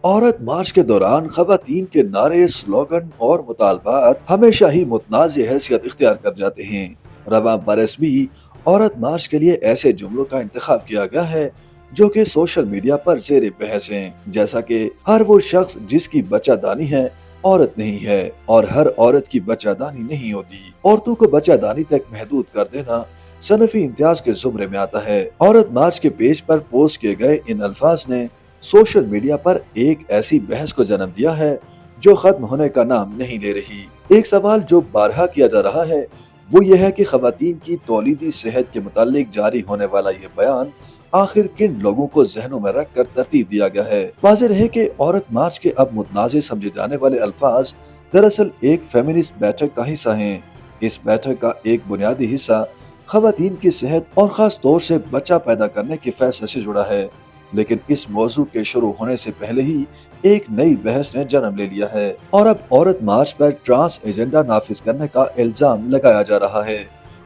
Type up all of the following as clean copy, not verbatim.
औरत मार्च के दौरान खवातीन के नारे, स्लोगन और मुतालबात हमेशा ही मुतनाज़ हैसियत इख्तियार कर जाते हैं। रवां बरस भी औरत मार्च के लिए ऐसे जुमलों का इंतखाब किया गया है जो कि सोशल मीडिया पर ज़ेर बहस हैं, जैसा कि हर वो शख्स जिसकी बच्चादानी है औरत नहीं है और हर औरत की बच्चादानी नहीं होती। औरतों को बच्चादानी तक महदूद कर देना सनफी इम्तियाज के जुमरे में आता है। औरत मार्च के पेज पर पोस्ट किए गए इन अल्फाज ने सोशल मीडिया पर एक ऐसी बहस को जन्म दिया है जो खत्म होने का नाम नहीं ले रही। एक सवाल जो बारहा किया जा रहा है वो ये है कि खवातीन की तौलीदी सेहत के मुतालिक जारी होने वाला ये बयान आखिर किन लोगों को जहनों में रख कर तरतीब दिया गया है। वाज़ेह रहे कि औरत मार्च के अब मुतनाज़ समझे जाने वाले अल्फाज दरअसल एक फेमिनिस्ट बैठक का हिस्सा हैं। इस बैठक का एक बुनियादी हिस्सा खवातीन की सेहत और खास तौर से बच्चा पैदा करने के फैसले से जुड़ा है, लेकिन इस मौजू के शुरू होने से पहले ही एक नई बहस ने जन्म ले लिया है और अब औरत मार्च पर ट्रांस एजेंडा नाफिज करने का इल्जाम लगाया जा रहा है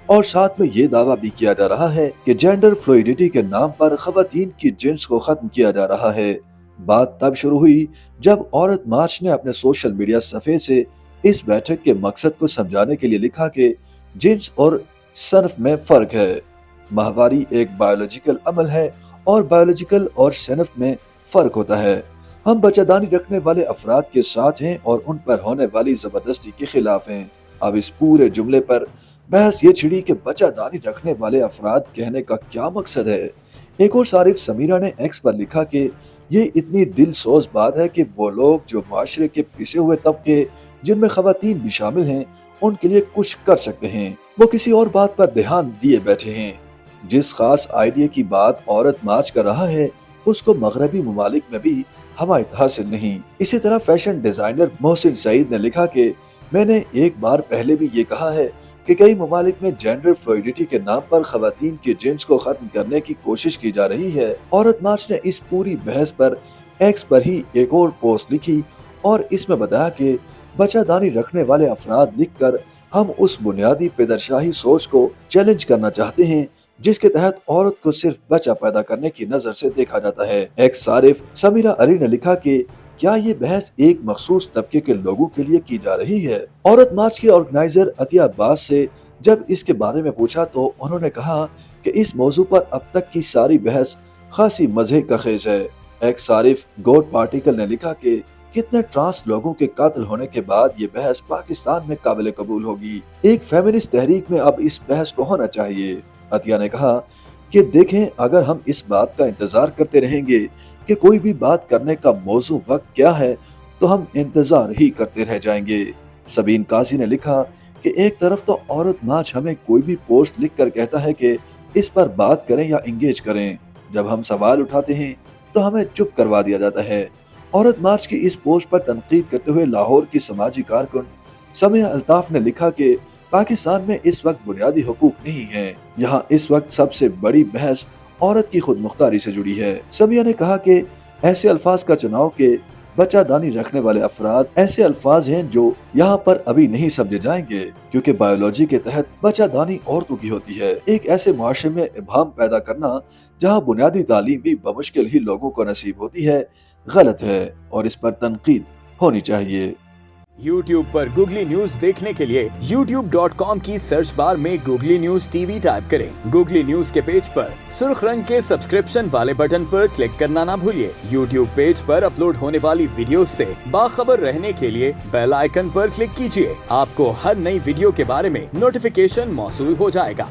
और साथ में ये दावा भी किया जा रहा है कि जेंडर फ्लूइडिटी के नाम पर खवातीन की जिन्स को खत्म किया जा रहा है। बात तब शुरू हुई जब औरत मार्च ने अपने सोशल मीडिया सफ़े से इस बैठक के मकसद को समझाने के लिए लिखा कि जिन्स और सनफ में फर्क है। माहवारी एक बायोलॉजिकल अमल है और बायोलॉजिकल और सनफ में फर्क होता है। हम बच्चादानी रखने वाले अफराद के साथ हैं और उन पर होने वाली जबरदस्ती के खिलाफ हैं। अब इस पूरे जुमले पर बहस ये छिड़ी कि बच्चादानी रखने वाले अफराद कहने का क्या मकसद है। एक और सारिफ समीरा ने एक्स पर लिखा कि ये इतनी दिल सोज बात है कि वो लोग जो माशरे के पिसे हुए तबके जिनमें खवातीन भी शामिल हैं उनके लिए कुछ कर सकते हैं, वो किसी और बात पर ध्यान दिए बैठे हैं। जिस खास आइडिया की बात औरत मार्च कर रहा है उसको मगरबी ममालिक में भी हमायत हासिल नहीं। इसी तरह फैशन डिजाइनर मोहसिन सईद ने लिखा कि मैंने एक बार पहले भी ये कहा है कि कई ममालिक में जेंडर फ्लूइडिटी के नाम पर खवातीन के जिन्स को खत्म करने की कोशिश की जा रही है। औरत मार्च ने इस पूरी बहस पर एक्स पर ही एक और पोस्ट लिखी और इसमें बताया कि बच्चादानी रखने वाले अफराद लिखकर हम उस बुनियादी पेदरशाही सोच को चैलेंज करना चाहते हैं जिसके तहत औरत को सिर्फ बच्चा पैदा करने की नजर से देखा जाता है। एक्स सारिफ समीरा अली ने लिखा कि क्या ये बहस एक मखसूस तबके के लोगों के लिए की जा रही है। औरत मार्च के ऑर्गेनाइजर अतिया अब्बास से जब इसके बारे में पूछा तो उन्होंने कहा कि इस मौजू पर अब तक की सारी बहस खासी मजे का खेज है। एक्स सारिफ गोड पार्टिकल ने लिखा कि कितने ट्रांस लोगों के कातिल होने के बाद ये बहस पाकिस्तान में काबिल कबूल होगी। एक फेमिनिस्ट तहरीक में अब इस बहस को होना चाहिए। अतिया ने कहा कि देखें, अगर हम इस बात का इंतजार करते रहेंगे कि कोई भी बात करने का मौजू वक्त क्या है तो हम इंतजार ही करते रह जाएंगे। सबीन काजी ने लिखा कि एक तरफ तो औरत मार्च हमें कोई भी पोस्ट लिख कर कहता है कि इस पर बात करें या इंगेज करें, जब हम सवाल उठाते हैं तो हमें चुप करवा दिया जाता है। औरत मार्च की इस पोस्ट पर तनकीद करते हुए लाहौर की समाजी कारकुन समिया अल्ताफ ने लिखा कि पाकिस्तान में इस वक्त बुनियादी हुकूक नहीं है, यहाँ इस वक्त सबसे बड़ी बहस औरत की खुद मुख्तारी से जुड़ी है। समिया ने कहा कि ऐसे अल्फाज का चुनाव के बच्चादानी रखने वाले अफराद ऐसे अल्फाज हैं जो यहाँ पर अभी नहीं समझे जाएंगे क्योंकि बायोलॉजी के तहत बच्चादानी औरतों की होती है। एक ऐसे मुआशरे में इबाम पैदा करना जहाँ बुनियादी तालीम भी बमुश्किल ही लोगों को नसीब होती है गलत है और इस पर तनकीद होनी चाहिए। YouTube पर गूगली न्यूज देखने के लिए youtube.com की सर्च बार में गूगली न्यूज टीवी टाइप करें। गूगली न्यूज के पेज पर सुर्ख रंग के सब्सक्रिप्शन वाले बटन पर क्लिक करना ना भूलिए। YouTube पेज पर अपलोड होने वाली वीडियोस से बाखबर रहने के लिए बेल आइकन पर क्लिक कीजिए। आपको हर नई वीडियो के बारे में नोटिफिकेशन मौसूल हो जाएगा।